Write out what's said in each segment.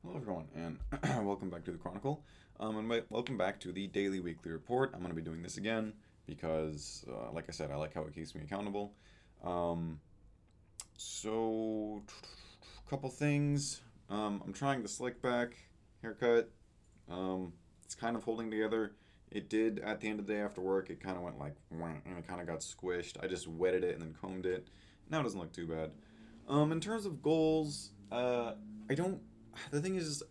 Hello, everyone, and welcome back to the Chronicle. Welcome back to the daily weekly report. I'm going to be doing this again because, like I said, I like how it keeps me accountable. Um, couple things. I'm trying the slick back haircut. It's kind of holding together. It did at the end of the day after work. It kind of went like, wah, and it kind of got squished. I just wetted it and then combed it. Now it doesn't look too bad. In terms of goals, I don't. The thing is,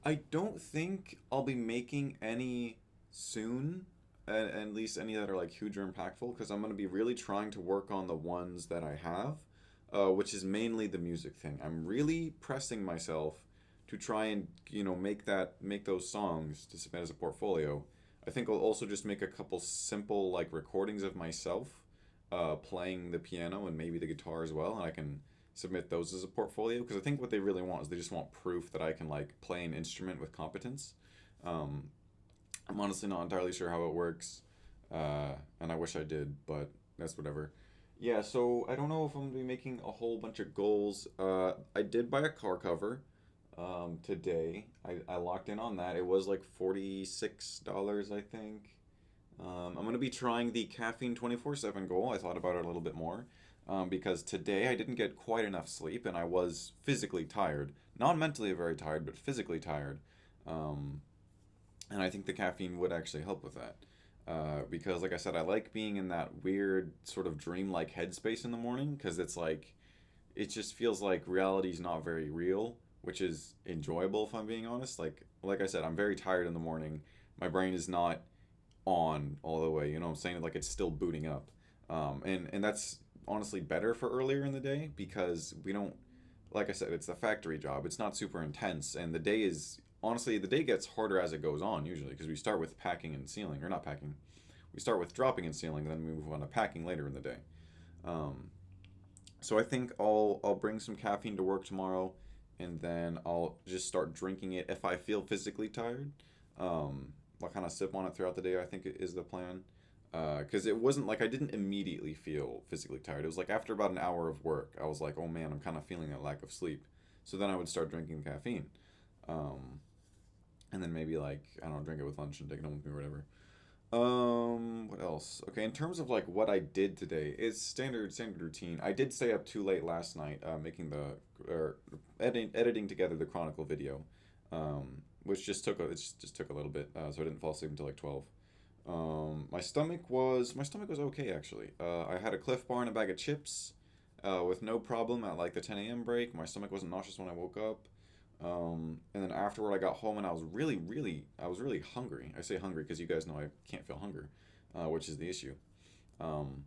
I don't think I'll be making any soon, at least any that are like huge or impactful, because I'm going to be really trying to work on the ones that I have, which is mainly the music thing. I'm really pressing myself to try and make those songs to submit as a portfolio. I think I'll also just make a couple simple like recordings of myself, playing the piano and maybe the guitar as well, and I can submit those as a portfolio because I think what they really want is they just want proof that I can like play an instrument with competence. Um, I'm honestly not entirely sure how it works, and I wish I did, but that's whatever. Yeah, so I don't know if I'm gonna be making a whole bunch of goals. I did buy a car cover today. I locked in on that. It was like $46, I think. I'm going to be trying the caffeine 24/7 goal. I thought about it a little bit more because today I didn't get quite enough sleep and I was physically tired. Not mentally very tired, but physically tired. Um, and I think the caffeine would actually help with that. Because, like I said, I like being in that weird, sort of dreamlike headspace in the morning because it's like, it just feels like reality's not very real, which is enjoyable if I'm being honest. Like I said, I'm very tired in the morning. My brain is not on all the way. You know what I'm saying? Like it's still booting up, and that's honestly better for earlier in the day because we don't. Like I said, it's a factory job. It's not super intense, and the day is honestly the day gets harder as it goes on usually because we start with packing and sealing or not packing. We start with dropping and sealing, then we move on to packing later in the day. Um, so I think I'll bring some caffeine to work tomorrow, and then I'll just start drinking it if I feel physically tired. I'll kind of sip on it throughout the day. I think it is the plan, because it wasn't like I didn't immediately feel physically tired. It was like after about an hour of work, I was like, oh man, I'm kind of feeling a lack of sleep. So then I would start drinking caffeine, um, and then maybe like I don't know, drink it with lunch and take it home with me or whatever. What else? Okay, in terms of like what I did today, it's standard routine. I did stay up too late last night, making the or editing together the Chronicle video, which just took a little bit, so I didn't fall asleep until like 12. My stomach was okay actually. I had a Cliff Bar and a bag of chips, with no problem at like the 10 a.m. break. My stomach wasn't nauseous when I woke up. And then afterward, I got home and I was really hungry. I say hungry because you guys know I can't feel hunger, which is the issue. Um,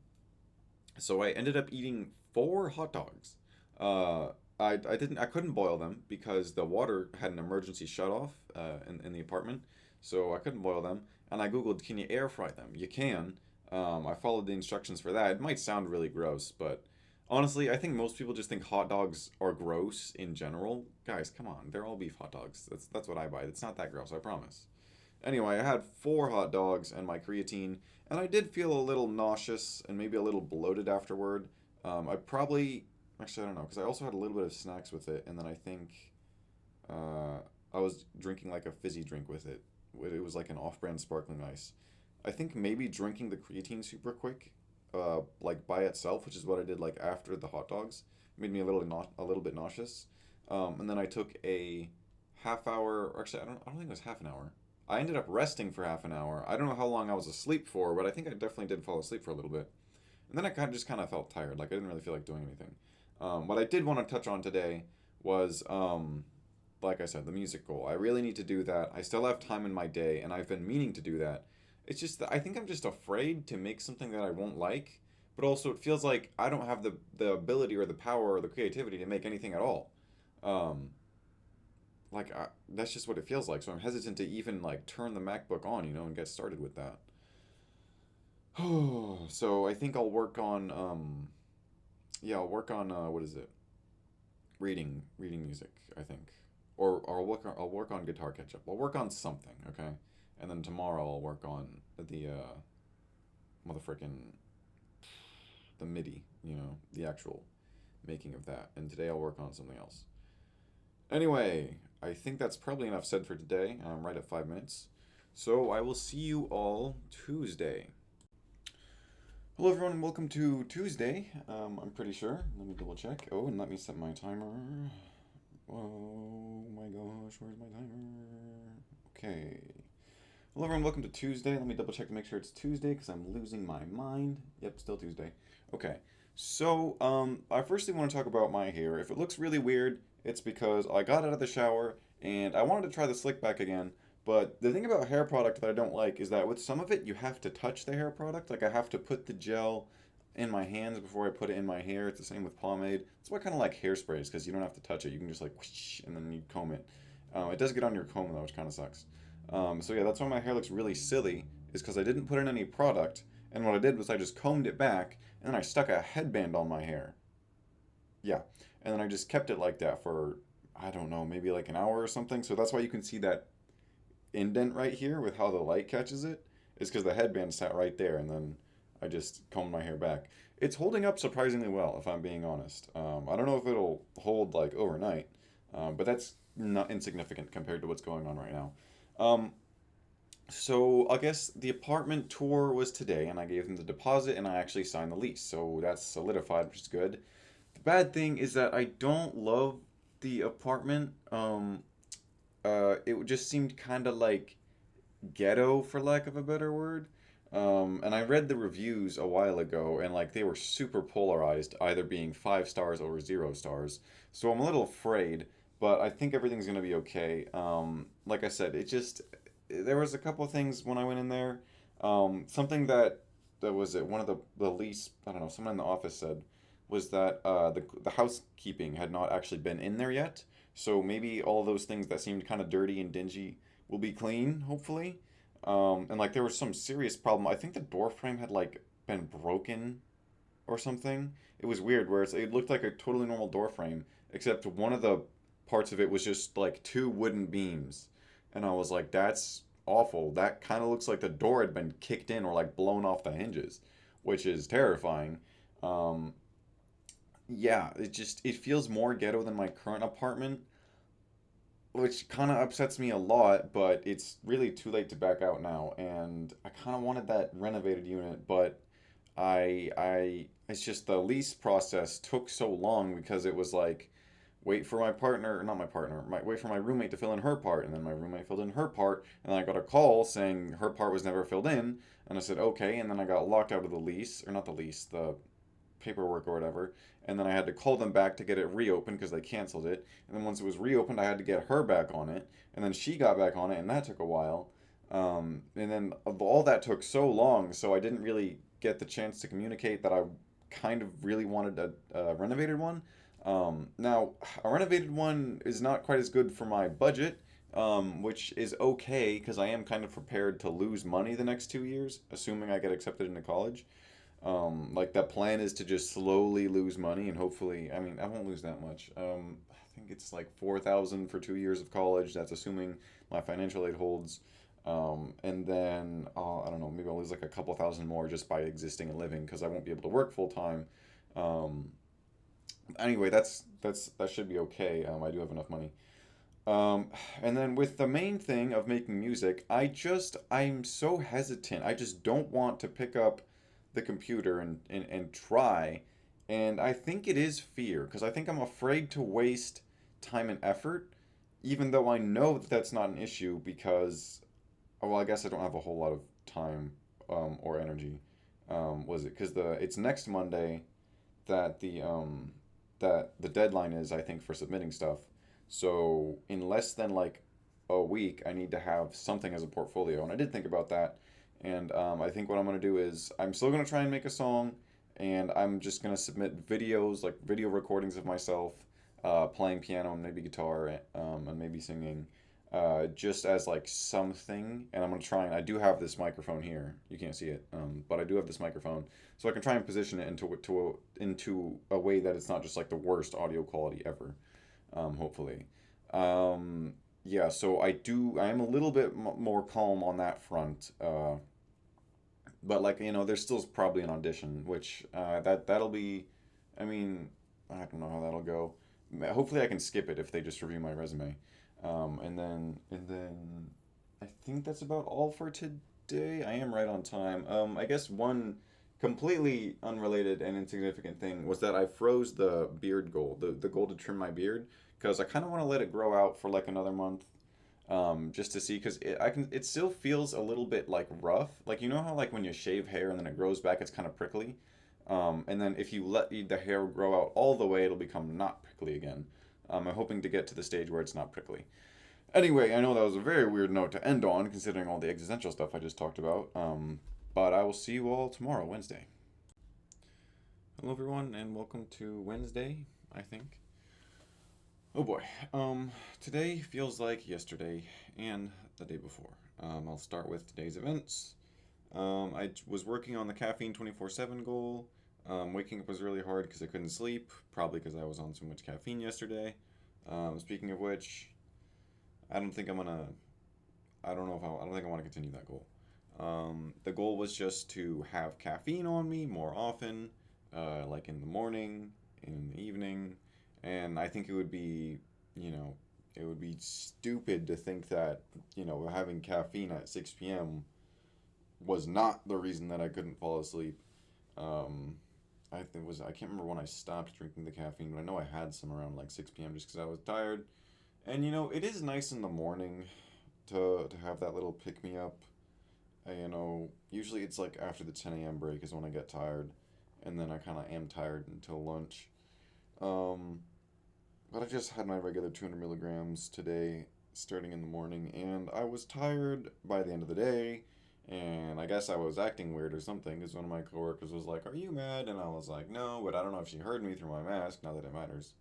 so I ended up eating four hot dogs. Uh, I couldn't boil them because the water had an emergency shut off in the apartment, so I couldn't boil them. And I googled, can you air fry them? You can. I followed the instructions for that. It might sound really gross, but honestly, I think most people just think hot dogs are gross in general. Guys, come on, they're all beef hot dogs. That's what I buy. It's not that gross, I promise. Anyway, I had four hot dogs and my creatine, and I did feel a little nauseous and maybe a little bloated afterward. I probably, actually, I don't know, because I also had a little bit of snacks with it, and then I think uh, I was drinking like a fizzy drink with it. It was like an off brand sparkling ice. I think maybe drinking the creatine super quick, like by itself, which is what I did like after the hot dogs, made me a little bit nauseous. And then I took a half hour, or actually, I don't think it was half an hour. I ended up resting for half an hour. I don't know how long I was asleep for, but I think I definitely did fall asleep for a little bit. And then I kind of felt tired. Like I didn't really feel like doing anything. What I did want to touch on today was, like I said, the music goal. I really need to do that. I still have time in my day, and I've been meaning to do that. It's just that I think I'm just afraid to make something that I won't like, but also it feels like I don't have the ability or the power or the creativity to make anything at all. Um, that's just what it feels like. So I'm hesitant to even like turn the MacBook on, and get started with that. So I think I'll work on yeah, I'll work on what is it? Reading music, I think. Or I'll work on guitar catch up. I'll work on something, okay? And then tomorrow I'll work on the motherfucking the MIDI, the actual making of that. And today I'll work on something else. Anyway, I think that's probably enough said for today. I'm right at 5 minutes. So I will see you all Tuesday. Hello, everyone, and welcome to Tuesday. I'm pretty sure. Let me double check. Oh, and let me set my timer. Oh my gosh, where's my timer? Okay. Hello, everyone, welcome to Tuesday. Let me double check to make sure it's Tuesday because I'm losing my mind. Yep, still Tuesday. Okay. So, I firstly want to talk about my hair. If it looks really weird, it's because I got out of the shower and I wanted to try the slick back again. But the thing about hair product that I don't like is that with some of it, you have to touch the hair product. Like, I have to put the gel in my hands before I put it in my hair. It's the same with pomade. That's why I kind of like hairspray, because you don't have to touch it. You can just like whoosh, and then you comb it. It does get on your comb though, which kind of sucks. So yeah, that's why my hair looks really silly, is because I didn't put in any product, and what I did was I just combed it back, and then I stuck a headband on my hair. Yeah, and then I just kept it like that for, I don't know, maybe like an hour or something. So that's why you can see that indent right here with how the light catches it, is because the headband sat right there, and then I just combed my hair back. It's holding up surprisingly well, if I'm being honest. I don't know if it'll hold like overnight, but that's not insignificant compared to what's going on right now. Um, so I guess the apartment tour was today, and I gave them the deposit, and I actually signed the lease. So that's solidified, which is good. The bad thing is that I don't love the apartment. It just seemed kind of like ghetto, for lack of a better word. And I read the reviews a while ago, and like they were super polarized, either being 5 stars or 0 stars. So I'm a little afraid, but I think everything's gonna be okay. Like I said, it just there was a couple of things when I went in there. Something that was it. One of the least, I don't know, someone in the office said was that the housekeeping had not actually been in there yet. So maybe all those things that seemed kind of dirty and dingy will be clean, hopefully. And like there was some serious problem. I think the door frame had like been broken or something. It was weird where it looked like a totally normal door frame, except one of the parts of it was just like two wooden beams. And I was like, that's awful. That kind of looks like the door had been kicked in or like blown off the hinges, which is terrifying. Um, yeah, it feels more ghetto than my current apartment, which kind of upsets me a lot, but it's really too late to back out now. And I kind of wanted that renovated unit, but it's just the lease process took so long because it was like, wait for my partner, not my partner, wait for my roommate to fill in her part, and then my roommate filled in her part, and then I got a call saying her part was never filled in, and I said okay, and then I got locked out of the lease, or not the lease, the paperwork or whatever. And then I had to call them back to get it reopened because they canceled it. And then once it was reopened, I had to get her back on it. And then she got back on it, and that took a while. And then all that took so long, so I didn't really get the chance to communicate that I kind of really wanted a renovated one. Now, a renovated one is not quite as good for my budget, which is okay because I am kind of prepared to lose money the next 2 years, assuming I get accepted into college. Like that plan is to just slowly lose money and hopefully, I mean, I won't lose that much. I think it's like 4,000 for 2 years of college. That's assuming my financial aid holds. And then I don't know, maybe I'll lose like a couple thousand more just by existing and living because I won't be able to work full time. Um, anyway, that should be okay. I do have enough money. Um, and then with the main thing of making music, I'm so hesitant. I just don't want to pick up the computer and try. And I think it is fear, because I think I'm afraid to waste time and effort, even though I know that that's not an issue because, oh, well, I guess I don't have a whole lot of time or energy. Was it? Because it's next Monday that the deadline is, I think, for submitting stuff. So in less than like a week, I need to have something as a portfolio. And I did think about that. And I think what I'm gonna do is I'm still gonna try and make a song, and I'm just gonna submit videos, like video recordings of myself playing piano and maybe guitar and maybe singing, just as like something. And I'm gonna try and I do have this microphone here. You can't see it, but I do have this microphone, so I can try and position it into a way that it's not just like the worst audio quality ever. Hopefully. Yeah, so I am a little bit more calm on that front. But like, there's still probably an audition, which that'll be, I mean, I don't know how that'll go. Hopefully I can skip it if they just review my resume. And then I think that's about all for today. I am right on time. I guess one completely unrelated and insignificant thing was that I froze the beard goal, the goal to trim my beard, because I kind of want to let it grow out for like another month, just to see, because it still feels a little bit like rough. Like, you know how like when you shave hair and then it grows back, it's kind of prickly. And then if you let the hair grow out all the way, it'll become not prickly again. I'm hoping to get to the stage where it's not prickly. Anyway, I know that was a very weird note to end on, considering all the existential stuff I just talked about. But I will see you all tomorrow, Wednesday. Hello, everyone, and welcome to Wednesday, I think. Oh boy. Today feels like yesterday and the day before. I'll start with today's events. I was working on the caffeine 24/7 goal. Waking up was really hard because I couldn't sleep, probably because I was on so much caffeine yesterday. Speaking of which, I don't think I'm gonna. I don't know if I don't think I want to continue that goal. The goal was just to have caffeine on me more often, like in the morning, in the evening, and I think it would be, you know, it would be stupid to think that, having caffeine at 6 p.m. was not the reason that I couldn't fall asleep. Um, I can't remember when I stopped drinking the caffeine, but I know I had some around like 6 p.m. just because I was tired. And it is nice in the morning to have that little pick me up. Usually it's like after the 10 a.m. break is when I get tired, and then I kind of am tired until lunch. Um, but I just had my regular 200 milligrams today, starting in the morning, and I was tired by the end of the day. And I guess I was acting weird or something because one of my coworkers was like, "Are you mad?" And I was like, "No," but I don't know if she heard me through my mask. Not that it matters.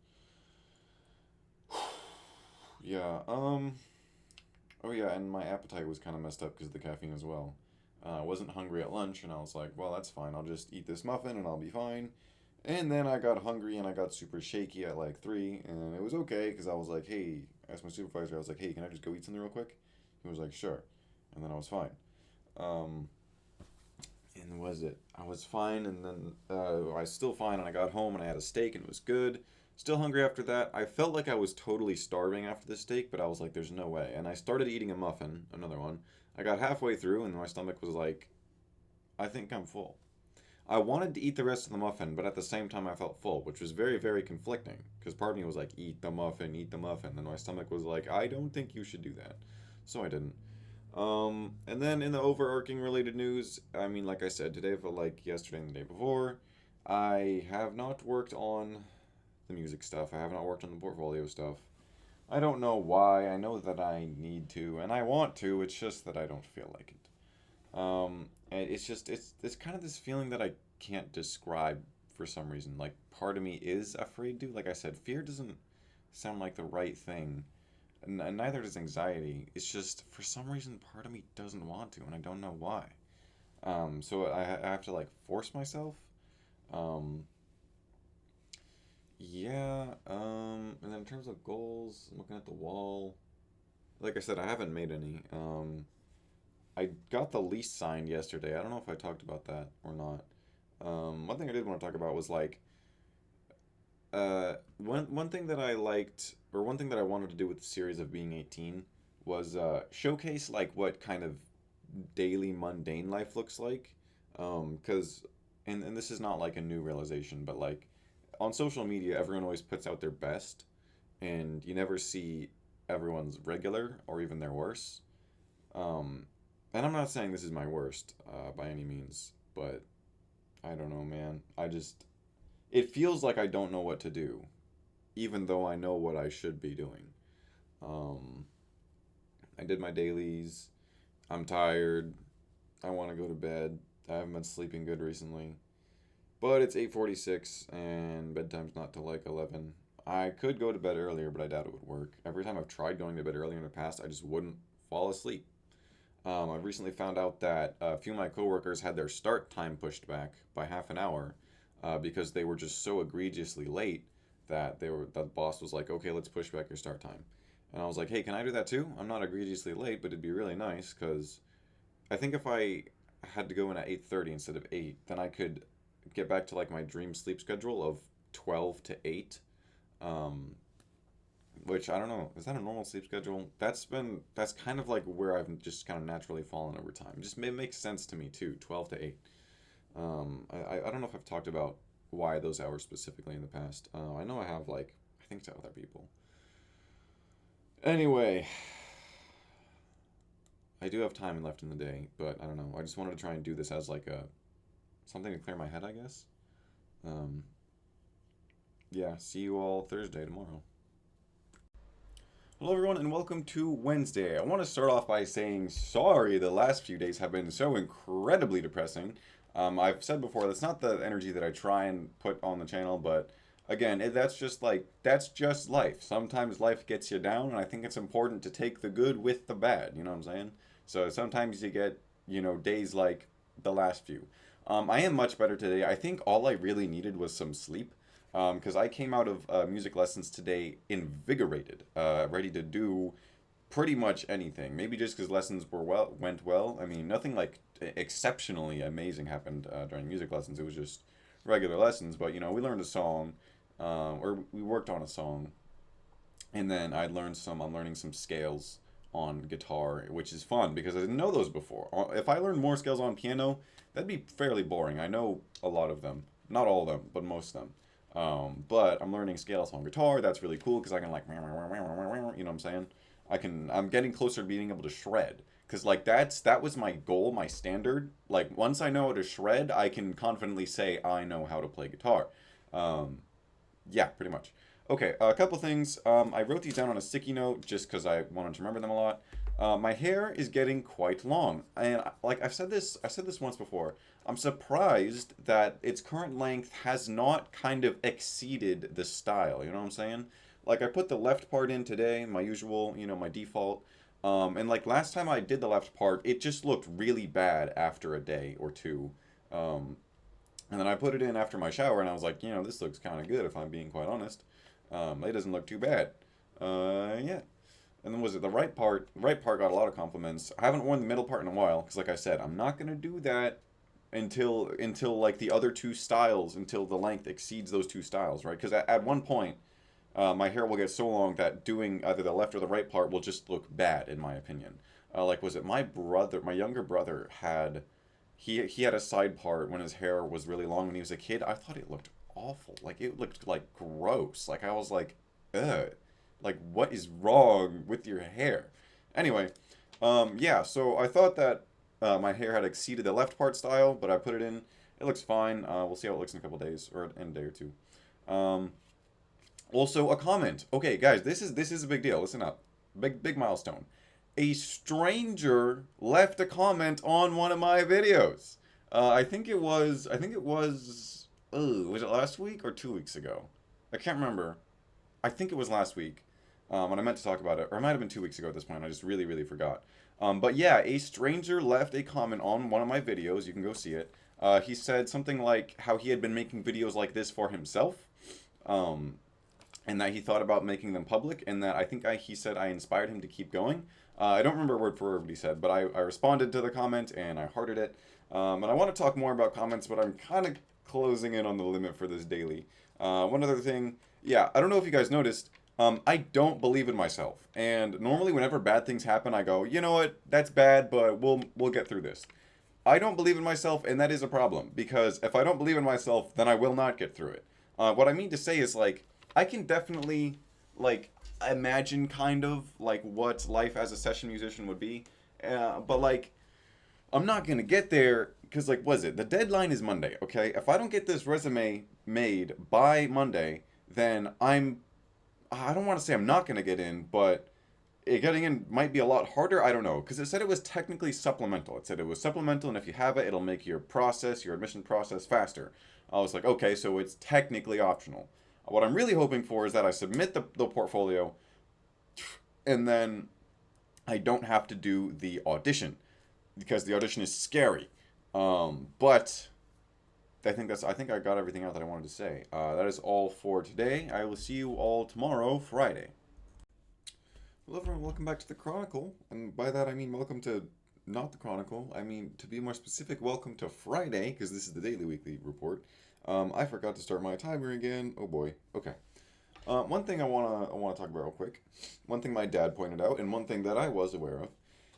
Yeah. Oh yeah, and my appetite was kind of messed up because of the caffeine as well. I wasn't hungry at lunch, and I was like, "Well, that's fine. I'll just eat this muffin and I'll be fine." And then I got hungry and I got super shaky at like 3, and it was okay because I was like, "Hey," I asked my supervisor, I was like, "Hey, can I just go eat something real quick?" He was like, "Sure," and then I was fine. Um, and was it? I was fine, and then I was still fine, and I got home and I had a steak and it was good. Still hungry after that. I felt like I was totally starving after the steak, but I was like, "There's no way." And I started eating a muffin, another one. I got halfway through, and my stomach was like, "I think I'm full." I wanted to eat the rest of the muffin, but at the same time, I felt full, which was very, very conflicting. Because part of me was like, "Eat the muffin, eat the muffin." And my stomach was like, "I don't think you should do that." So I didn't. And then in the overarching related news, I mean, like I said, today felt like yesterday and the day before. I have not worked on the music stuff. I have not worked on the portfolio stuff. I don't know why. I know that I need to, and I want to. It's just that I don't feel like it. And it's kind of this feeling that I can't describe for some reason. Like part of me is afraid to. Like I said, fear doesn't sound like the right thing, and neither does anxiety. It's just for some reason part of me doesn't want to, and I don't know why. So I have to like force myself. Um, yeah. And then in terms of goals, I'm looking at the wall. Like I said, I haven't made any. I got the lease signed yesterday. I don't know if I talked about that or not. One thing I did want to talk about was like one thing that I liked, or one thing that I wanted to do with the series of being 18 was showcase like what kind of daily mundane life looks like. Because and this is not like a new realization, but like on social media, everyone always puts out their best, and you never see everyone's regular or even their worst. Um, and I'm not saying this is my worst by any means, but I don't know, man. It feels like I don't know what to do, even though I know what I should be doing. Um, I did my dailies. I'm tired. I want to go to bed. I haven't been sleeping good recently. But it's 8:46 and bedtime's not till like 11. I could go to bed earlier, but I doubt it would work. Every time I've tried going to bed earlier in the past, I just wouldn't fall asleep. I've recently found out that a few of my coworkers had their start time pushed back by half an hour because they were just so egregiously late that the boss was like, "Okay, let's push back your start time." And I was like, "Hey, can I do that too? I'm not egregiously late, but it'd be really nice because I think if I had to go in at 8:30 instead of 8, then I could get back to like my dream sleep schedule of 12 to 8, um, which I don't know. Is that a normal sleep schedule? That's kind of like where I've just kind of naturally fallen over time. It makes sense to me too. 12 to 8. I don't know if I've talked about why those hours specifically in the past. I know I have like I think to other people. Anyway, I do have time left in the day, but I don't know. I just wanted to try and do this as like a something to clear my head, I guess. Um, yeah. See you all Thursday tomorrow. Hello, everyone, and welcome to Wednesday. I want to start off by saying sorry the last few days have been so incredibly depressing. I've said before, that's not the energy that I try and put on the channel, but again, that's just life. Sometimes life gets you down, and I think it's important to take the good with the bad, you know what I'm saying? So sometimes you get, days like the last few. I am much better today. I think all I really needed was some sleep because I came out of music lessons today invigorated, ready to do pretty much anything. Maybe just because lessons went well. I mean, nothing like exceptionally amazing happened during music lessons. It was just regular lessons, but we learned a song, or we worked on a song, and then I'm learning some scales on guitar, which is fun because I didn't know those before. If I learned more scales on piano, that'd be fairly boring. I know a lot of them, not all of them, but most of them. But I'm learning scales on guitar. That's really cool because I can like, you know what I'm saying? I'm getting closer to being able to shred. Cause like that was my goal, my standard. Like once I know how to shred, I can confidently say I know how to play guitar. Um, yeah, pretty much. Okay, a couple things. I wrote these down on a sticky note just because I wanted to remember them a lot. My hair is getting quite long, and like I said this once before. I'm surprised that its current length has not kind of exceeded the style. You know what I'm saying? Like I put the left part in today, my usual, my default. And like last time I did the left part, it just looked really bad after a day or two. Um, and then I put it in after my shower, and I was like, this looks kind of good if I'm being quite honest. It doesn't look too bad. Yeah. And then was it the right part? The right part got a lot of compliments. I haven't worn the middle part in a while because, like I said, I'm not gonna do that until like the other two styles, until the length exceeds those two styles, right? Because at one point, my hair will get so long that doing either the left or the right part will just look bad, in my opinion. Like, was it my brother? My younger brother had he had a side part when his hair was really long when he was a kid. I thought it looked awful. Like it looked like gross. Like I was like, ugh. Like what is wrong with your hair? Anyway, yeah. So I thought that my hair had exceeded the left part style, but I put it in. It looks fine. We'll see how it looks in a couple days or in a day or two. Um, Also, a comment. Okay, guys, this is a big deal. Listen up. Big milestone. A stranger left a comment on one of my videos. I think it was. Was it last week or 2 weeks ago? I can't remember. I think it was last week. When I meant to talk about it, or it might have been 2 weeks ago at this point. I just really forgot. But yeah, a stranger left a comment on one of my videos. You can go see it. He said something like how he had been making videos like this for himself. Um, and that he thought about making them public, and that he said I inspired him to keep going. I don't remember word for word what he said, but I responded to the comment and I hearted it. And I want to talk more about comments, but I'm kind of closing in on the limit for this daily. One other thing, yeah, I don't know if you guys noticed, I don't believe in myself, and normally whenever bad things happen, I go, you know what, that's bad, but we'll get through this. I don't believe in myself, and that is a problem because if I don't believe in myself, then I will not get through it. What I mean to say is like I can definitely like imagine kind of like what life as a session musician would be, but like I'm not gonna get there because like was it the deadline is Monday? Okay, if I don't get this resume made by Monday, then I don't want to say I'm not gonna get in, but getting in might be a lot harder. I don't know because it said it was technically supplemental. It said it was supplemental, and if you have it, it'll make your admission process faster. I was like, okay, so it's technically optional. What I'm really hoping for is that I submit the portfolio, and then I don't have to do the audition because the audition is scary. But I think I got everything out that I wanted to say. That is all for today. I will see you all tomorrow, Friday. Hello everyone, welcome back to the Chronicle. And by that I mean welcome to not the Chronicle. I mean, to be more specific, welcome to Friday, because this is the daily weekly report. I forgot to start my timer again. Oh boy. Okay. One thing I wanna talk about real quick. One thing my dad pointed out, and one thing that I was aware of,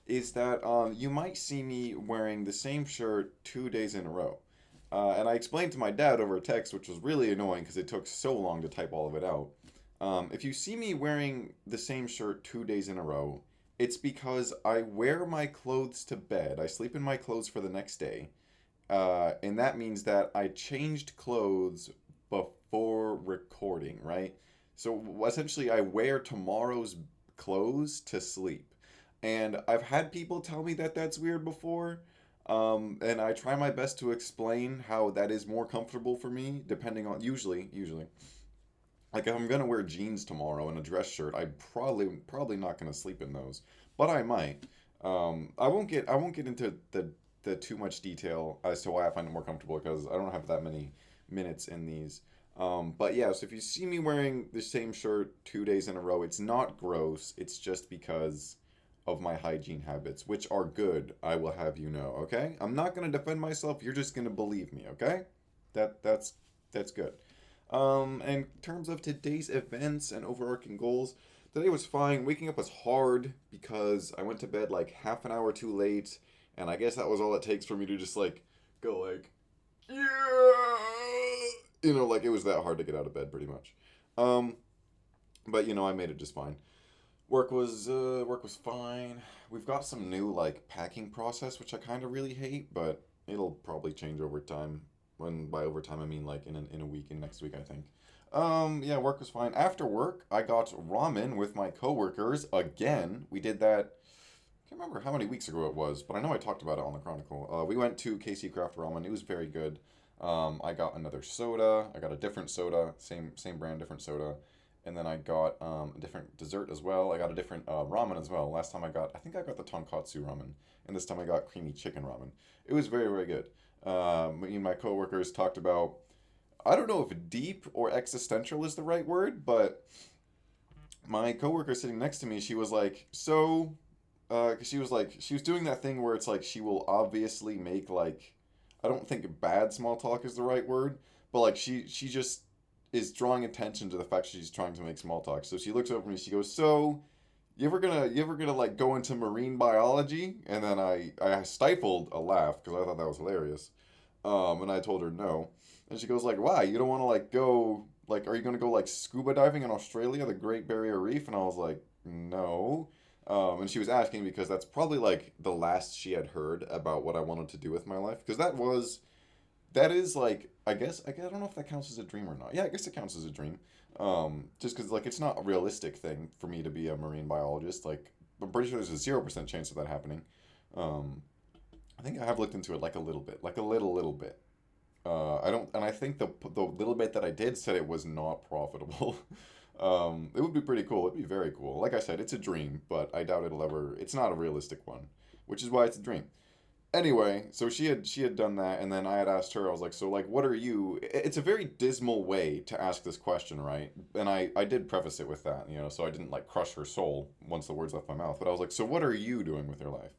is that you might see me wearing the same shirt 2 days in a row. And I explained to my dad over a text, which was really annoying because it took so long to type all of it out. If you see me wearing the same shirt 2 days in a row, it's because I wear my clothes to bed. I sleep in my clothes for the next day. And that means that I changed clothes before recording, right? So essentially, I wear tomorrow's clothes to sleep. And I've had people tell me that that's weird before. And I try my best to explain how that is more comfortable for me, depending on usually. Like if I'm gonna wear jeans tomorrow and a dress shirt, I'm probably not gonna sleep in those, but I might. I won't get into the too much detail as to why I find it more comfortable because I don't have that many minutes in these. But yeah, so if you see me wearing the same shirt 2 days in a row, it's not gross. It's just because of my hygiene habits, which are good. I will have you know. Okay, I'm not gonna defend myself. You're just gonna believe me. Okay, that's good. In terms of today's events and overarching goals, today was fine. Waking up was hard because I went to bed like half an hour too late, and I guess that was all it takes for me to just like go like, yeah, like it was that hard to get out of bed pretty much. Um, but I made it just fine. Work was fine. We've got some new like packing process, which I kind of really hate, but it'll probably change over time. When by over time I mean like in a week, in next week I think. Yeah, work was fine. After work, I got ramen with my coworkers again. We did that. I can't remember how many weeks ago it was, but I know I talked about it on the Chronicle. We went to KC Craft Ramen. It was very good. I got another soda. I got a different soda, same brand, different soda, and then I got a different dessert as well. I got a different ramen as well. Last time I think I got the tonkatsu ramen, and this time I got creamy chicken ramen. It was very very good. Me and my coworkers talked about. I don't know if deep or existential is the right word, but my coworker sitting next to me, she was like, so 'cause she was doing that thing where it's like she will obviously make like I don't think bad small talk is the right word, but like she just is drawing attention to the fact she's trying to make small talk. So she looks over at me, she goes, "So, you ever gonna like go into marine biology?" And then I stifled a laugh because I thought that was hilarious. And I told her no. And she goes like, "Why? You don't want to like go like are you going to go like scuba diving in Australia, the Great Barrier Reef?" And I was like, "No." And she was asking because that's probably like the last she had heard about what I wanted to do with my life. Because that is like I don't know if that counts as a dream or not. Yeah, I guess it counts as a dream. Just because like it's not a realistic thing for me to be a marine biologist. Like I'm pretty sure there's a 0% chance of that happening. Um, I think I have looked into it like a little bit, like a little bit. I don't, and I think the little bit that I did said it was not profitable. It would be pretty cool. It'd be very cool. Like I said, it's a dream, but I doubt it'll ever. It's not a realistic one, which is why it's a dream. Anyway, so she had done that, and then I had asked her. I was like, so like, what are you? It's a very dismal way to ask this question, right? And I did preface it with that, so I didn't like crush her soul once the words left my mouth. But I was like, so what are you doing with your life?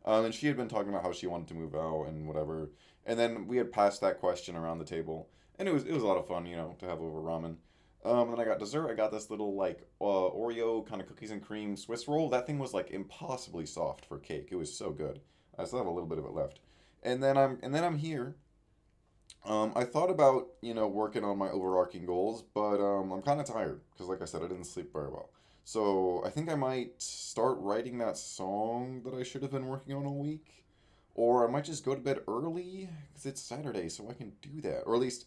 And she had been talking about how she wanted to move out and whatever. And then we had passed that question around the table, and it was a lot of fun, to have over ramen. And then I got dessert. I got this little like Oreo kind of cookies and cream Swiss roll. That thing was like impossibly soft for cake. It was so good. I still have a little bit of it left. And then I'm here. I thought about working on my overarching goals, but I'm kind of tired because, like I said, I didn't sleep very well. So I think I might start writing that song that I should have been working on all week, or I might just go to bed early because it's Saturday, so I can do that, or at least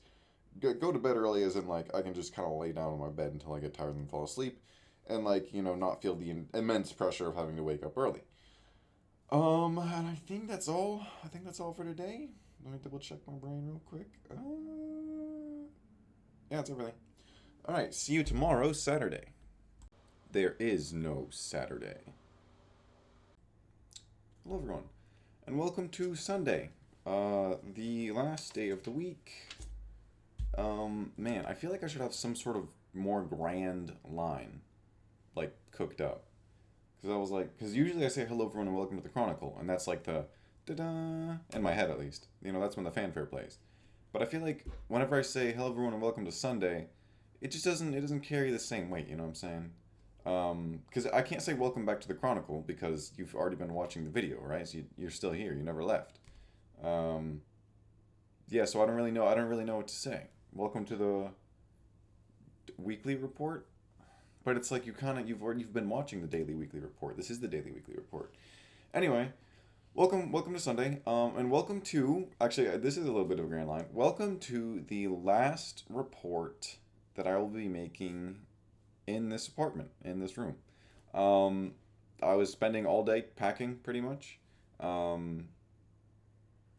go to bed early, as in like I can just kind of lay down on my bed until I get tired and fall asleep, and like not feel the immense pressure of having to wake up early. And I think that's all. I think that's all for today. Let me double check my brain real quick. Yeah, that's everything. All right, see you tomorrow, Saturday. There is no Saturday. Hello, everyone, and welcome to Sunday, the last day of the week. Man, I feel like I should have some sort of more grand line, like cooked up, because I was like, because usually I say hello, everyone, and welcome to the Chronicle, and that's like the da da in my head at least. That's when the fanfare plays. But I feel like whenever I say hello, everyone, and welcome to Sunday, it just doesn't carry the same weight. You know what I'm saying? Because I can't say welcome back to the Chronicle because you've already been watching the video, right? So you're still here. You never left. Um, yeah, so I don't really know. I don't really know what to say. Welcome to the weekly report, but it's like you've been watching the daily weekly report. This is the daily weekly report. Anyway, welcome to Sunday. And welcome to actually this is a little bit of a grand line. Welcome to the last report that I will be making in this apartment in this room. Um, I was spending all day packing pretty much. Um,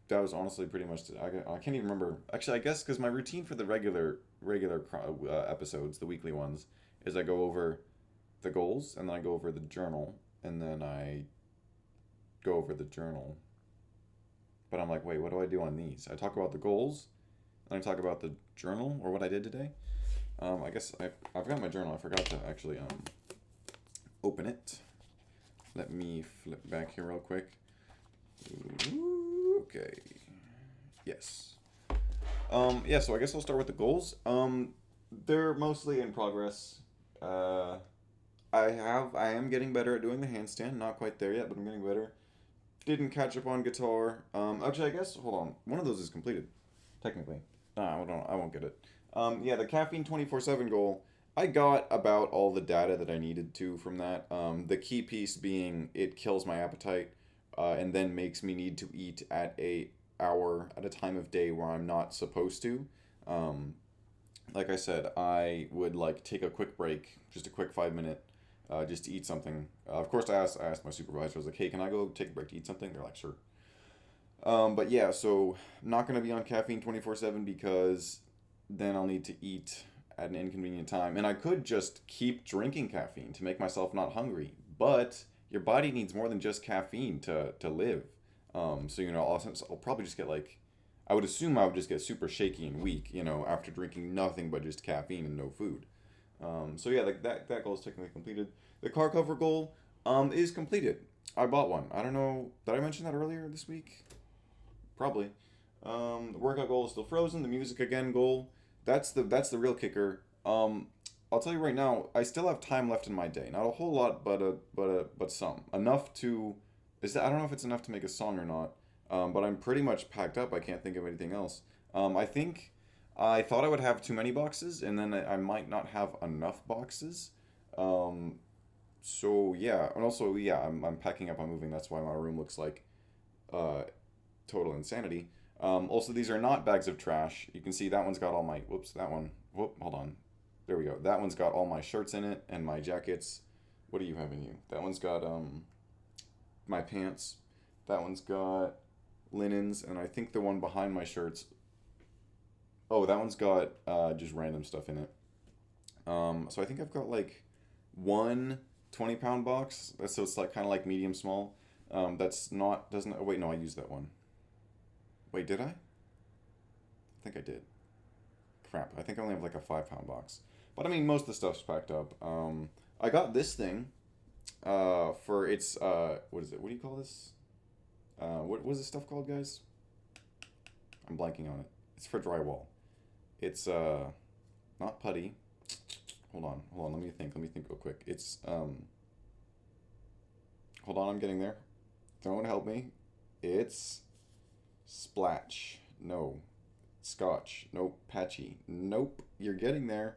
that was honestly pretty much. I can't even remember. Actually, I guess because my routine for the regular episodes, the weekly ones, is I go over the goals and then I go over the journal and then I go over the journal. But I'm like, wait, what do I do on these? I talk about the goals and I talk about the journal or what I did today. I guess I've got my journal. I forgot to actually open it. Let me flip back here real quick. Okay. Yes. Yeah, so I guess I'll start with the goals. They're mostly in progress. Uh, I am getting better at doing the handstand. Not quite there yet, but I'm getting better. Didn't catch up on guitar. Actually, I guess hold on. One of those is completed, technically. Nah, I won't get it. Yeah, the caffeine 24/7 goal. I got about all the data that I needed to from that. The key piece being it kills my appetite, and then makes me need to eat at a hour at a time of day where I'm not supposed to. Um, like I said, I would like take a quick break, just a quick 5 minute, just to eat something. Of course, I asked my supervisor. I was like, "Hey, can I go take a break to eat something?" They're like, "Sure." But yeah, so I'm not gonna be on caffeine 24/7 because then I'll need to eat at an inconvenient time, and I could just keep drinking caffeine to make myself not hungry. But your body needs more than just caffeine to live. So I'll probably just get like, I would assume I would just get super shaky and weak, after drinking nothing but just caffeine and no food. So yeah, like that goal is technically completed. The car cover goal is completed. I bought one. I don't know. Did I mention that earlier this week? Probably. The workout goal is still frozen. The music again goal. That's the real kicker. I'll tell you right now. I still have time left in my day. Not a whole lot, but some enough to. I don't know if it's enough to make a song or not. But I'm pretty much packed up. I can't think of anything else. I think I thought I would have too many boxes, and then I might not have enough boxes. Um, so yeah, and also yeah, I'm packing up. I'm moving. That's why my room looks like uh, total insanity. Also, these are not bags of trash. You can see that one's got all my. Whoops, that one. Whoop, hold on. There we go. That one's got all my shirts in it and my jackets. What do you have in you? That one's got my pants. That one's got linens, and I think the one behind my shirts. Oh, that one's got just random stuff in it. So I think I've got like one 20 pound box. So it's like kind of like medium small. That's not doesn't. Oh, wait, no, I used that one. Wait, did I? I think I did. Crap, I think I only have like a 5 pound box. But I mean, most of the stuff's packed up. I got this thing. For its what is it? What do you call this? What was this stuff called, guys? I'm blanking on it. It's for drywall. It's not putty. Hold on. Let me think real quick. It's hold on. I'm getting there. Don't help me. It's splatch. No. Scotch. Nope. Patchy. Nope. You're getting there.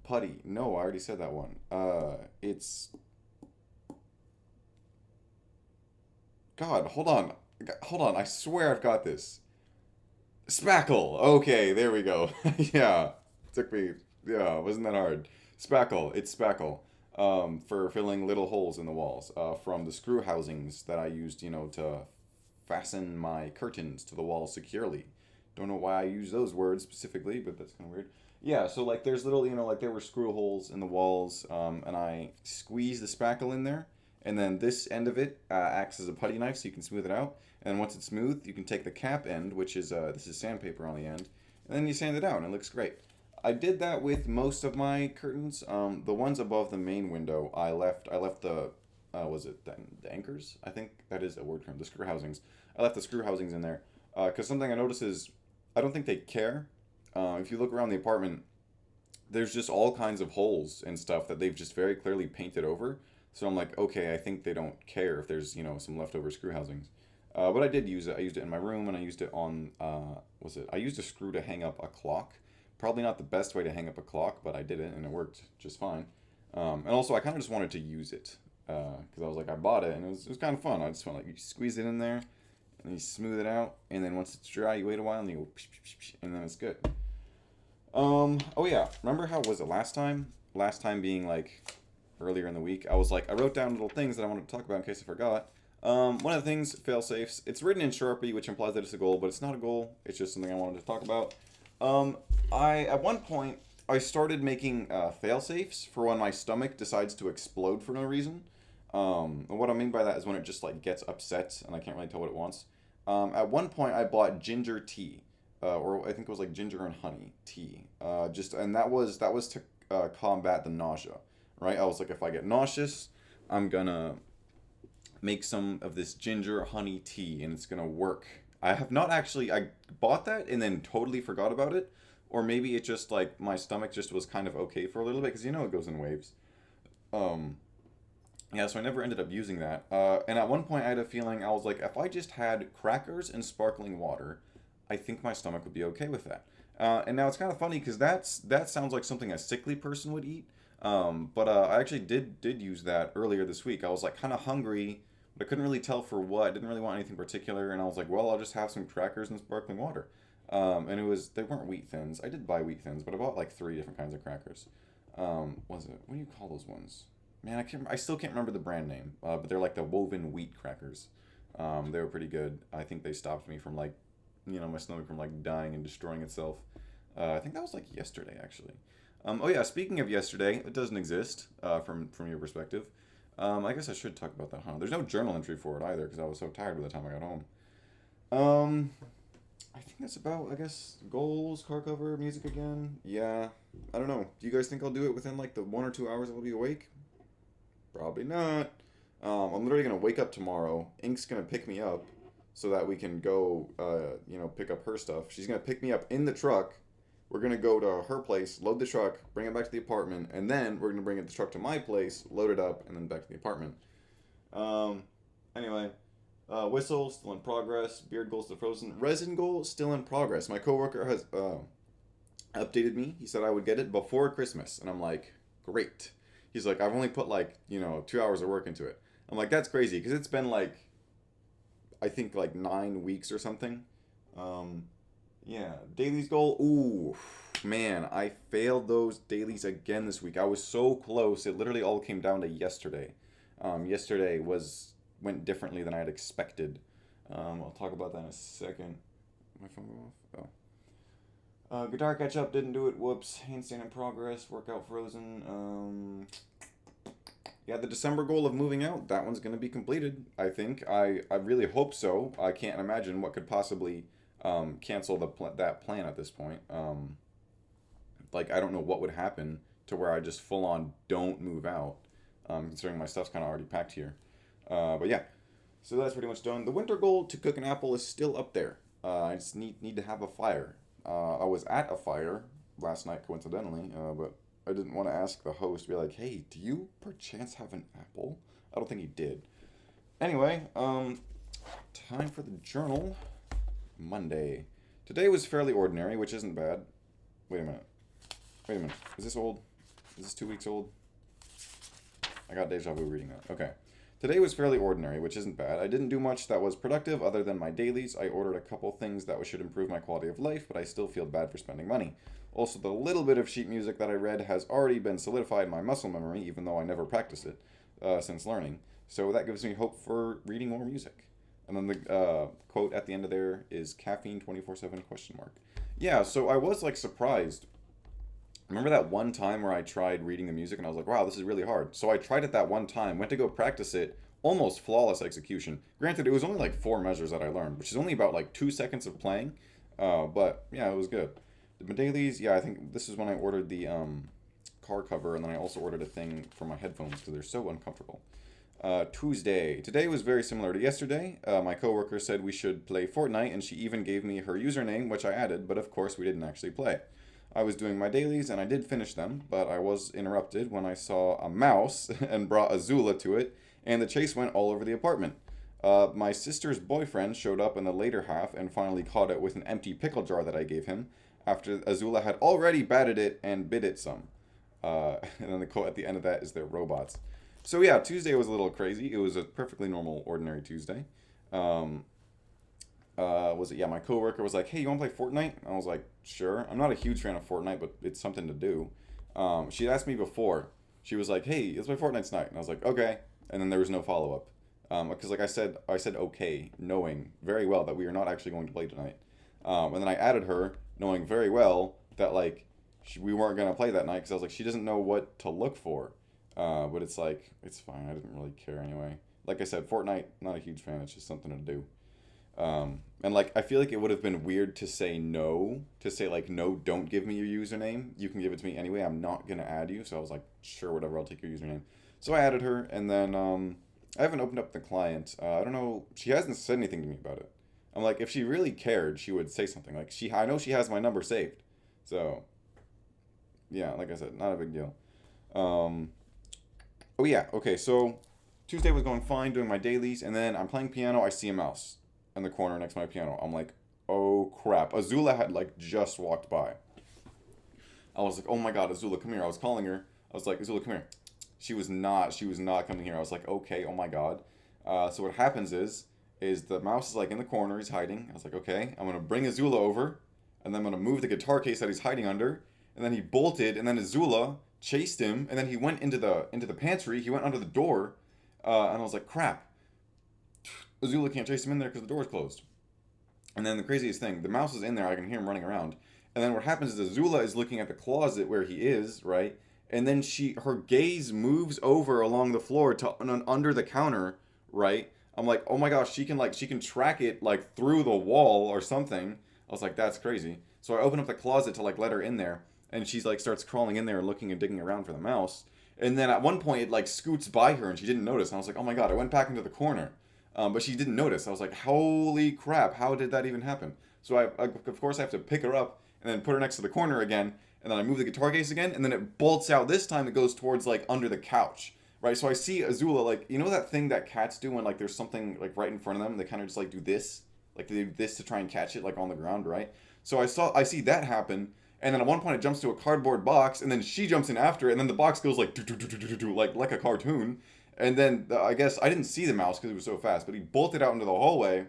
Putty. No, I already said that one. It's God. Hold on. I swear I've got this. Spackle. Okay, there we go. Yeah, took me. Yeah, wasn't that hard? Spackle. It's spackle. For filling little holes in the walls. From the screw housings that I used, to fasten my curtains to the wall securely. Don't know why I use those words specifically, but that's kind of weird. Yeah, so like there's little, like there were screw holes in the walls, and I squeeze the spackle in there, and then this end of it acts as a putty knife, so you can smooth it out. And once it's smooth, you can take the cap end, which is this is sandpaper on the end, and then you sand it out, and it looks great. I did that with most of my curtains. The ones above the main window, I left the was it the anchors? I think that is a word term. The screw housings. I left the screw housings in there because something I noticed is I don't think they care. If you look around the apartment, there's just all kinds of holes and stuff that they've just very clearly painted over. So I'm like, okay, I think they don't care if there's, some leftover screw housings. But I did use it. I used it in my room, and I used it on, was it? I used a screw to hang up a clock. Probably not the best way to hang up a clock, but I did it, and it worked just fine. And also, I kind of just wanted to use it. Because I was like, I bought it, and it was kind of fun. I just went like, you squeeze it in there, and you smooth it out, and then once it's dry, you wait a while, and you go, psh, psh, psh, and then it's good. Oh yeah, remember how was it last time? Last time being like earlier in the week, I was like, I wrote down little things that I wanted to talk about in case I forgot. One of the things, fail safes. It's written in Sharpie, which implies that it's a goal, but it's not a goal. It's just something I wanted to talk about. I at one point I started making fail safes for when my stomach decides to explode for no reason. And what I mean by that is when it just like gets upset and I can't really tell what it wants. At one point I bought ginger tea, or I think it was like ginger and honey tea. And that was to combat the nausea, right? I was like, if I get nauseous, I'm gonna make some of this ginger honey tea and it's gonna work. I have not actually. I bought that and then totally forgot about it, or maybe it just like my stomach just was kind of okay for a little bit because it goes in waves. Um, yeah, so I never ended up using that. And at one point, I had a feeling I was like, if I just had crackers and sparkling water, I think my stomach would be okay with that. And now it's kind of funny because that sounds like something a sickly person would eat. But I actually did use that earlier this week. I was like kind of hungry, but I couldn't really tell for what. I didn't really want anything particular, and I was like, well, I'll just have some crackers and sparkling water. And they weren't wheat thins. I did buy wheat thins, but I bought like three different kinds of crackers. Was it? What do you call those ones? Man, I still can't remember the brand name, but they're like the woven wheat crackers. They were pretty good. I think they stopped me from like, my stomach from like dying and destroying itself. I think that was like yesterday actually. Oh yeah, speaking of yesterday, it doesn't exist from your perspective. I guess I should talk about that, huh? There's no journal entry for it either because I was so tired by the time I got home. Um, I think that's about, I guess, goals, car cover, music again. Yeah, I don't know. Do you guys think I'll do it within like the 1 or 2 hours I'll be awake? Probably not. I'm literally gonna wake up tomorrow. Ink's gonna pick me up so that we can go, pick up her stuff. She's gonna pick me up in the truck. We're gonna go to her place, load the truck, bring it back to the apartment, and then we're gonna bring the truck to my place, load it up, and then back to the apartment. Um, anyway, whistle still in progress. Beard goal still frozen. Resin goal still in progress. My coworker has updated me. He said I would get it before Christmas, and I'm like, great. He's like, I've only put like 2 hours of work into it. I'm like, that's crazy because it's been like, I think like 9 weeks or something. Um, yeah, dailies goal. Ooh, man, I failed those dailies again this week. I was so close. It literally all came down to yesterday. Yesterday went differently than I had expected. I'll talk about that in a second. My phone go off. Oh. Guitar catch up didn't do it. Whoops. Handstand in progress. Workout frozen. Yeah, the December goal of moving out. That one's gonna be completed. I think. I really hope so. I can't imagine what could possibly cancel that plan at this point. Like I don't know what would happen to where I just full on don't move out. Considering my stuff's kind of already packed here. But yeah, so that's pretty much done. The winter goal to cook an apple is still up there. I just need to have a fire. I was at a fire last night coincidentally, but I didn't want to ask the host, be like, hey, do you perchance have an apple? I don't think he did. Anyway, time for the journal. Monday. Today was fairly ordinary, which isn't bad. Wait a minute. Is this old? Is this 2 weeks old? I got deja vu reading that. Okay. Today was fairly ordinary, which isn't bad. I didn't do much that was productive other than my dailies. I ordered a couple things that should improve my quality of life, but I still feel bad for spending money. Also, the little bit of sheet music that I read has already been solidified in my muscle memory, even though I never practiced it since learning. So that gives me hope for reading more music. And then the quote at the end of there is caffeine 24/7 question mark. Yeah, so I was like surprised. Remember that one time where I tried reading the music and I was like, wow, this is really hard. So I tried it that one time, went to go practice it, almost flawless execution. Granted, it was only like 4 measures that I learned, which is only about like 2 seconds of playing. But yeah, it was good. The dailies, yeah, I think this is when I ordered the car cover, and then I also ordered a thing for my headphones because they're so uncomfortable. Tuesday. Today was very similar to yesterday. My coworker said we should play Fortnite, and she even gave me her username, which I added, but of course we didn't actually play. I was doing my dailies and I did finish them, but I was interrupted when I saw a mouse and brought Azula to it, and the chase went all over the apartment. My sister's boyfriend showed up in the later half and finally caught it with an empty pickle jar that I gave him, after Azula had already batted it and bit it some. And then the quote at the end of that is they're robots. So yeah, Tuesday was a little crazy. It was a perfectly normal, ordinary Tuesday. Um, was it? Yeah, my coworker was like, "Hey, you want to play Fortnite?" I was like, "Sure." I'm not a huge fan of Fortnite, but it's something to do. She asked me before. She was like, "Hey, let's play Fortnite tonight," and I was like, "Okay." And then there was no follow up, because like I said okay, knowing very well that we are not actually going to play tonight. And then I added her, knowing very well that like we weren't gonna play that night because I was like, she doesn't know what to look for. But it's like it's fine. I didn't really care anyway. Like I said, Fortnite, not a huge fan. It's just something to do. And like I feel like it would have been weird to say no, to say like no, don't give me your username. You can give it to me anyway. I'm not gonna add you. So I was like, sure, whatever. I'll take your username. So I added her, and then I haven't opened up the client. I don't know. She hasn't said anything to me about it. I'm like, if she really cared, she would say something. Like I know she has my number saved. So yeah, like I said, not a big deal. Um, oh yeah, okay. So Tuesday was going fine, doing my dailies, and then I'm playing piano. I see a mouse in the corner next to my piano. I'm like, oh crap. Azula had like just walked by. I was like, oh my god, Azula, come here. I was calling her. I was like, Azula, come here. She was not coming here. I was like, okay, oh my god. So what happens is the mouse is like in the corner. He's hiding. I was like, okay, I'm gonna bring Azula over, and then I'm gonna move the guitar case that he's hiding under, and then he bolted, and then Azula chased him, and then he went into the pantry. He went under the door, and I was like, crap. Azula can't chase him in there because the door's closed. And then the craziest thing, the mouse is in there. I can hear him running around. And then what happens is Azula is looking at the closet where he is, right? And then her gaze moves over along the floor to under the counter, right? I'm like, oh my gosh, she can track it like through the wall or something. I was like, that's crazy. So I open up the closet to like let her in there, and she's like starts crawling in there and looking and digging around for the mouse. And then at one point it like scoots by her and she didn't notice. And I was like, oh my god, I went back into the corner. But she didn't notice. I was like, holy crap, how did that even happen? So of course, I have to pick her up and then put her next to the corner again. And then I move the guitar case again. And then it bolts out. This time it goes towards, like, under the couch. Right? So I see Azula, like, you know that thing that cats do when, like, there's something, like, right in front of them? They kind of just, like, do this. Like, they do this to try and catch it, like, on the ground, right? So I see that happen. And then at one point it jumps to a cardboard box. And then she jumps in after it. And then the box goes, like, like a cartoon. And then I guess I didn't see the mouse because it was so fast, but he bolted out into the hallway.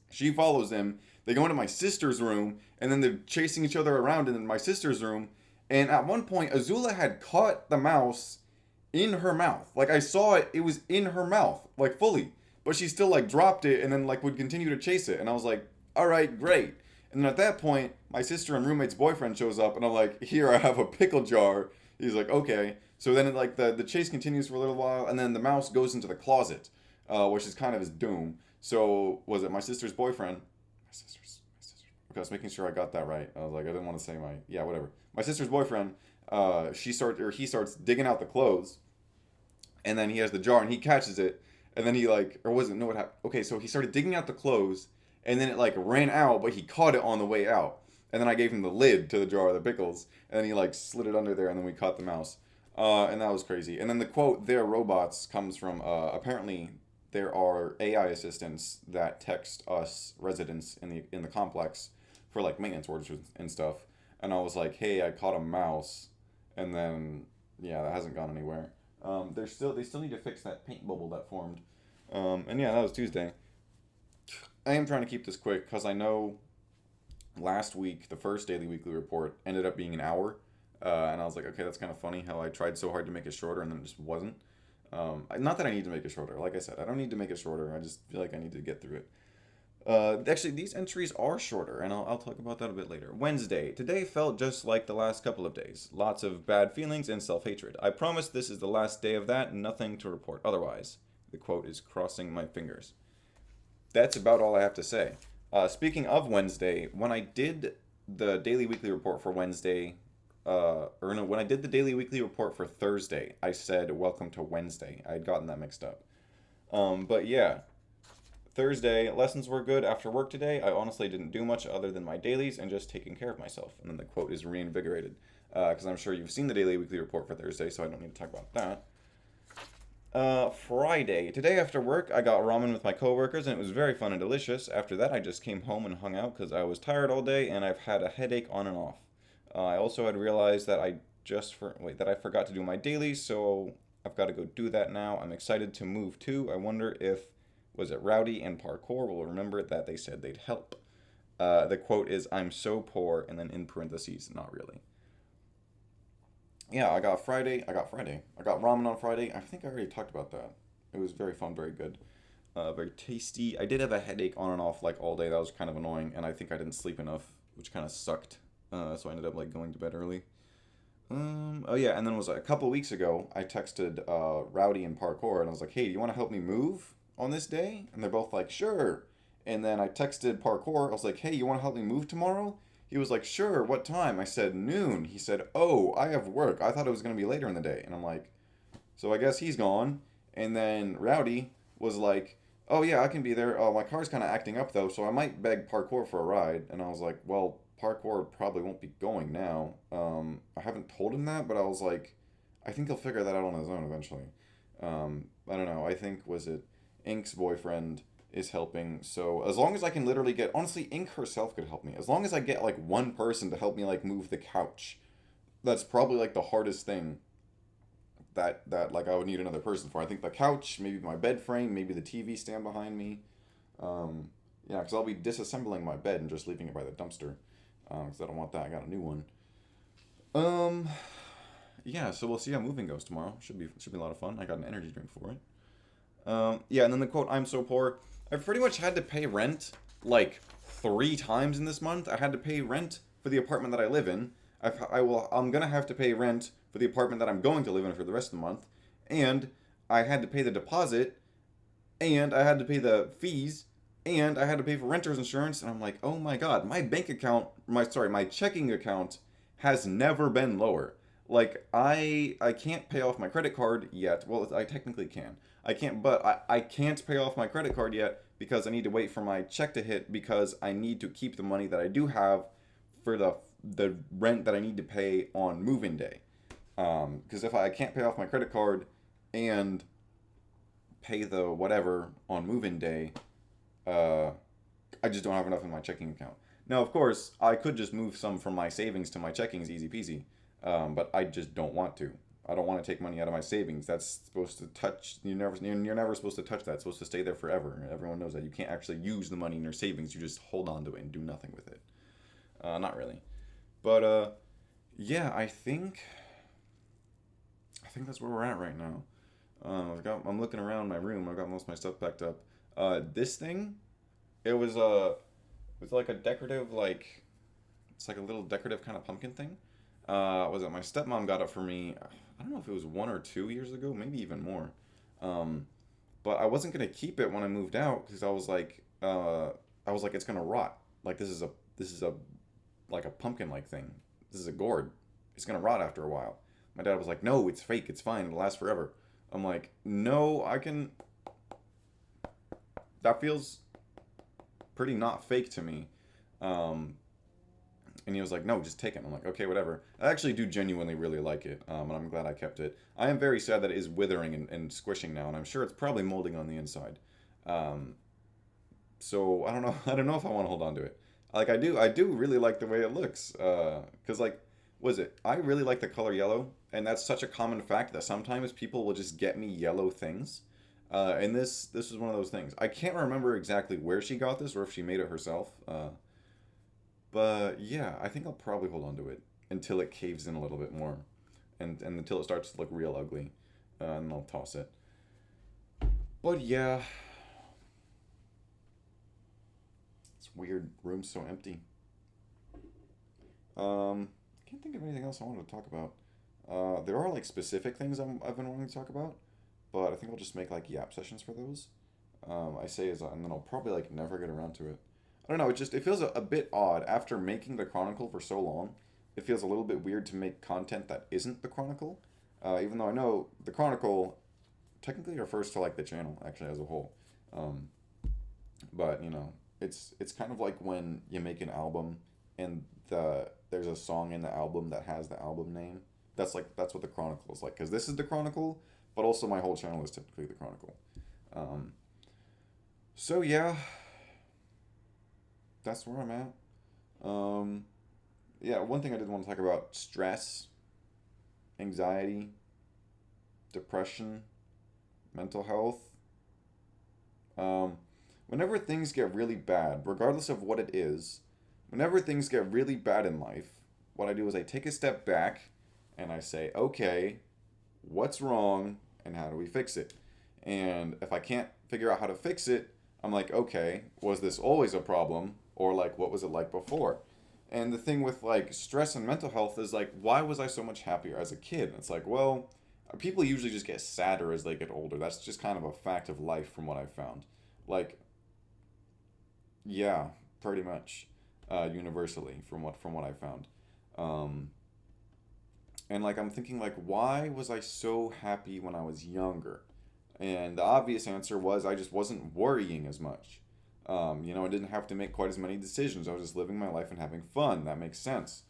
She follows him. They go into my sister's room, and then they're chasing each other around in my sister's room. And at one point, Azula had caught the mouse in her mouth. Like I saw it, it was in her mouth, like fully. But she still like dropped it and then like would continue to chase it. And I was like, all right, great. And then at that point, my sister and roommate's boyfriend shows up, and I'm like, here, I have a pickle jar. He's like, okay. So then like the chase continues for a little while, and then the mouse goes into the closet, which is kind of his doom. So was it my sister's boyfriend? Okay, I was making sure I got that right. I was like, I didn't want to say yeah, whatever. My sister's boyfriend, he starts digging out the clothes, and then he has the jar and he catches it, and then he like, or was it no what happened? Okay, so he started digging out the clothes, and then it like ran out, but he caught it on the way out. And then I gave him the lid to the jar of the pickles, and then he like slid it under there, and then we caught the mouse. And that was crazy. And then the quote, "They're robots," comes from apparently there are AI assistants that text us residents in the complex for like maintenance orders and stuff. And I was like, "Hey, I caught a mouse," and then yeah, that hasn't gone anywhere. They still need to fix that paint bubble that formed. And yeah, that was Tuesday. I am trying to keep this quick because I know last week the first daily weekly report ended up being an hour. And I was like, okay, that's kind of funny how I tried so hard to make it shorter and then it just wasn't. Not that I need to make it shorter. Like I said, I don't need to make it shorter. I just feel like I need to get through it. Actually, these entries are shorter, and I'll talk about that a bit later. Wednesday. Today felt just like the last couple of days. Lots of bad feelings and self-hatred. I promise this is the last day of that, nothing to report otherwise. The quote is crossing my fingers. That's about all I have to say. Speaking of Wednesday, when I did the daily weekly report for Wednesday, or no, when I did the daily weekly report for Thursday, I said welcome to Wednesday. I had gotten that mixed up. But yeah, Thursday, lessons were good. After work today, I honestly didn't do much other than my dailies and just taking care of myself. And then the quote is reinvigorated. Because I'm sure you've seen the daily weekly report for Thursday, so I don't need to talk about that. Friday. Today after work, I got ramen with my coworkers and it was very fun and delicious. After that, I just came home and hung out because I was tired all day and I've had a headache on and off. I also had realized that I forgot to do my daily, so I've got to go do that now. I'm excited to move too. I wonder if was it Rowdy and Parkour will remember that they said they'd help. The quote is "I'm so poor," and then in parentheses, not really. Yeah, I got Friday. I got Friday. I got ramen on Friday. I think I already talked about that. It was very fun, very good, very tasty. I did have a headache on and off like all day. That was kind of annoying, and I think I didn't sleep enough, which kind of sucked. So I ended up like going to bed early. Oh yeah, and then it was a couple weeks ago. I texted Rowdy and Parkour, and I was like, "Hey, do you want to help me move on this day?" And they're both like, "Sure." And then I texted Parkour. I was like, "Hey, you want to help me move tomorrow?" He was like, "Sure. What time?" I said, "Noon." He said, "Oh, I have work. I thought it was gonna be later in the day." And I'm like, "So I guess he's gone." And then Rowdy was like, "Oh yeah, I can be there. Oh, my car's kind of acting up though, so I might beg Parkour for a ride." And I was like, "Well, Parkour probably won't be going now." I haven't told him that, but I was like, I think he'll figure that out on his own eventually. I don't know. I think was it Ink's boyfriend is helping. So as long as I can literally get, honestly, Ink herself could help me. As long as I get like one person to help me like move the couch, that's probably like the hardest thing that like I would need another person for. I think the couch, maybe my bed frame, maybe the TV stand behind me. Um, yeah, because I'll be disassembling my bed and just leaving it by the dumpster. Because I don't want that. I got a new one. Um, yeah. So we'll see how moving goes tomorrow. Should be a lot of fun. I got an energy drink for it. Yeah, and then the quote, "I'm so poor." I've pretty much had to pay rent like 3 times in this month. I had to pay rent for the apartment that I live in. I'm gonna have to pay rent for the apartment that I'm going to live in for the rest of the month, and I had to pay the deposit, and I had to pay the fees, and I had to pay for renter's insurance, and I'm like, oh my god, my bank account, my checking account has never been lower. Like I can't pay off my credit card yet. Well, I technically can. I can't, but I can't pay off my credit card yet because I need to wait for my check to hit because I need to keep the money that I do have for the rent that I need to pay on move-in day. Because if I can't pay off my credit card and pay the whatever on move-in day, uh, I just don't have enough in my checking account. Now, of course, I could just move some from my savings to my checkings, easy peasy, but I just don't want to. I don't want to take money out of my savings. That's supposed to touch. You're never supposed to touch that. It's supposed to stay there forever. Everyone knows that you can't actually use the money in your savings. You just hold on to it and do nothing with it. Not really, but yeah, I think that's where we're at right now. I'm looking around my room. I've got most of my stuff packed up. This thing, it was like a decorative it's like a little decorative kind of pumpkin thing. Was it my stepmom got it for me? I don't know if it was 1 or 2 years ago, maybe even more. Um, but I wasn't gonna keep it when I moved out because I was like, it's gonna rot. Like this is a like a pumpkin like thing. This is a gourd. It's gonna rot after a while. My dad was like, no, it's fake. It's fine. It'll last forever. I'm like, no, I can. That feels pretty not fake to me. Um, and he was like, no, just take it. I'm like, okay, whatever. I actually do genuinely really like it, and I'm glad I kept it. I am very sad that it is withering and squishing now, and I'm sure it's probably molding on the inside. Um, so I don't know. I don't know if I want to hold on to it. Like I do really like the way it looks. Cause like, was it? I really like the color yellow, and that's such a common fact that sometimes people will just get me yellow things. And this is one of those things. I can't remember exactly where she got this or if she made it herself. But yeah, I think I'll probably hold on to it until it caves in a little bit more, and until it starts to look real ugly, and I'll toss it. But yeah, it's weird. Room's so empty. I can't think of anything else I wanted to talk about. There are like specific things I've been wanting to talk about, but I think I'll just make like yap sessions for those. I say as and then I'll probably like never get around to it. I don't know. It feels a bit odd after making the Chronicle for so long. It feels a little bit weird to make content that isn't the Chronicle, even though I know the Chronicle technically refers to like the channel actually as a whole. Um, But it's kind of like when you make an album and there's a song in the album that has the album name. That's what the Chronicle is like. Because this is the Chronicle, but also my whole channel is typically the Chronicle. Um, so yeah, that's where I'm at. Um, yeah, one thing I did want to talk about: stress, anxiety, depression, mental health. Um, Whenever things get really bad, regardless of what it is, whenever things get really bad in life, what I do is I take a step back and I say, okay, what's wrong and how do we fix it? And if I can't figure out how to fix it, I'm like, okay, was this always a problem? Or like, what was it like before? And the thing with like stress and mental health is like, why was I so much happier as a kid? And it's like, well, people usually just get sadder as they get older. That's just kind of a fact of life from what I've found. Like, yeah, pretty much, universally from what I found. Um, and like I'm thinking like, why was I so happy when I was younger? And the obvious answer was I just wasn't worrying as much. I didn't have to make quite as many decisions. I was just living my life and having fun. That makes sense.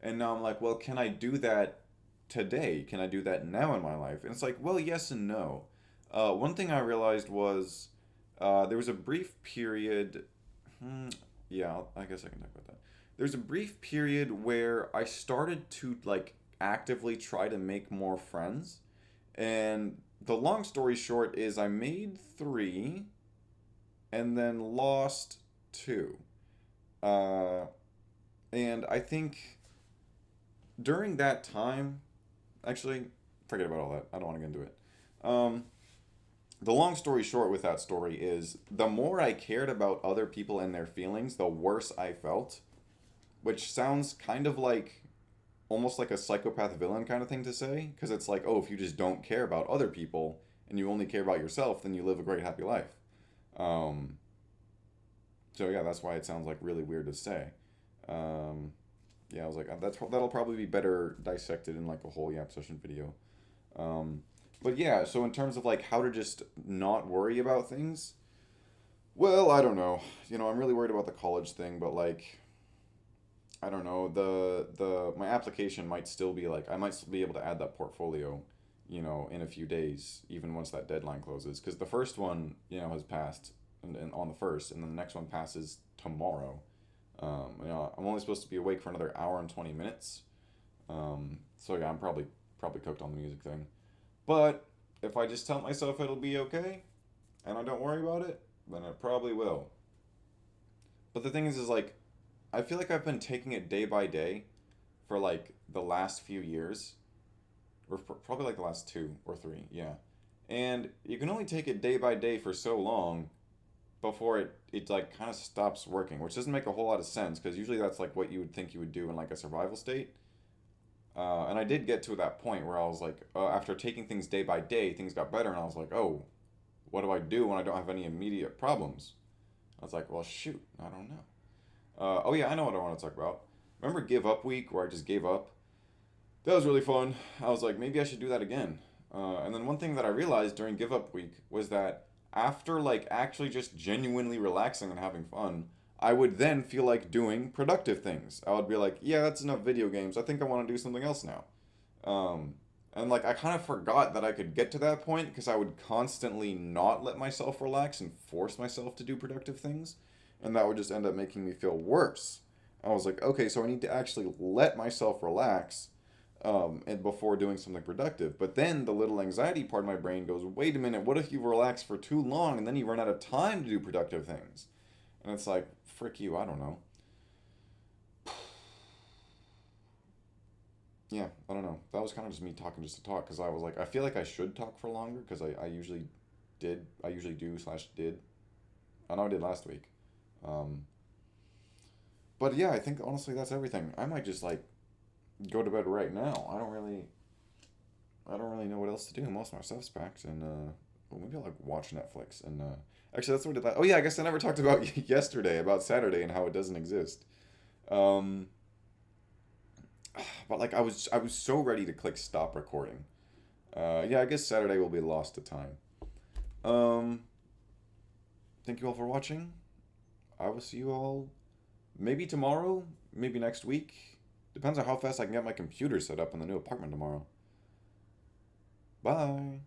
And now I'm like, well, can I do that today? Can I do that now in my life? And it's like, well, yes and no. One thing I realized was there was a brief period. Yeah, I guess I can talk about that. There's a brief period where I started to like actively try to make more friends. And the long story short is I made three and then lost two. Uh, and I think during that time, actually, forget about all that. I don't want to get into it. Um, the long story short with that story is the more I cared about other people and their feelings, the worse I felt, which sounds kind of like almost like a psychopath villain kind of thing to say because it's like, oh, if you just don't care about other people and you only care about yourself, then you live a great happy life. Um, so yeah, that's why it sounds like really weird to say. Um, yeah, I was like, that'll probably be better dissected in like a whole Yap session video. Um, but yeah, so in terms of like how to just not worry about things, well, I don't know. I'm really worried about the college thing, but like I don't know. The my application might still be like I might still be able to add that portfolio, in a few days, even once that deadline closes. Because the first one, has passed, and on the first, and then the next one passes tomorrow. I'm only supposed to be awake for another hour and 20 minutes. So yeah, I'm probably cooked on the music thing. But if I just tell myself it'll be okay, and I don't worry about it, then it probably will. But the thing is like I feel like I've been taking it day by day for like the last few years, or probably like the last 2 or 3, yeah. And you can only take it day by day for so long before it like kind of stops working, which doesn't make a whole lot of sense because usually that's like what you would think you would do in like a survival state. And I did get to that point where I was like, after taking things day by day, things got better, and I was like, oh, what do I do when I don't have any immediate problems? I was like, well, shoot, I don't know. Oh yeah, I know what I want to talk about. Remember Give Up Week where I just gave up? That was really fun. I was like, maybe I should do that again. And then one thing that I realized during Give Up Week was that after like actually just genuinely relaxing and having fun, I would then feel like doing productive things. I would be like, yeah, that's enough video games. I think I want to do something else now. Um, and like I kind of forgot that I could get to that point because I would constantly not let myself relax and force myself to do productive things, and that would just end up making me feel worse. I was like, okay, so I need to actually let myself relax, and before doing something productive. But then the little anxiety part of my brain goes, wait a minute, what if you relax for too long and then you run out of time to do productive things? And it's like, frick you, I don't know. Yeah, I don't know. That was kind of just me talking just to talk because I was like, I feel like I should talk for longer because I usually I usually do slash did. I know I did last week. Um, but yeah, I think honestly that's everything. I might just like go to bed right now. I don't really know what else to do. Most of my stuff's packed, and well, maybe I'll like watch Netflix. And actually, that's what we did. Oh yeah, I guess I never talked about yesterday about Saturday and how it doesn't exist. Um, but like I was so ready to click stop recording. Yeah, I guess Saturday will be lost to time. Um, thank you all for watching. I will see you all maybe tomorrow, maybe next week. Depends on how fast I can get my computer set up in the new apartment tomorrow. Bye.